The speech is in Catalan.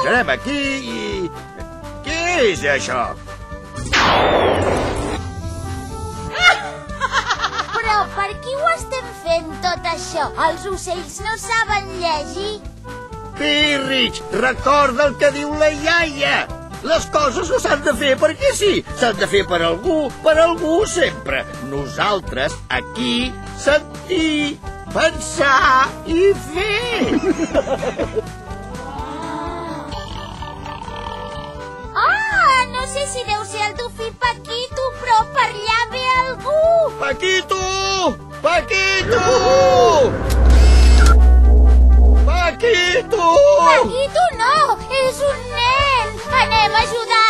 posarem aquí i... Què és això? Però per qui ho estem fent, tot això? Els ocells no saben llegir. Pirritx, recorda el que diu la iaia. Les coses no s'han de fer perquè sí. S'han de fer per algú sempre. Nosaltres, aquí, sentir, pensar i fer. No sé si deu ser el dofí Paquito, però per allà ve algú. Paquito! Paquito! Paquito! Paquito no, és un nen. Anem a ajudar.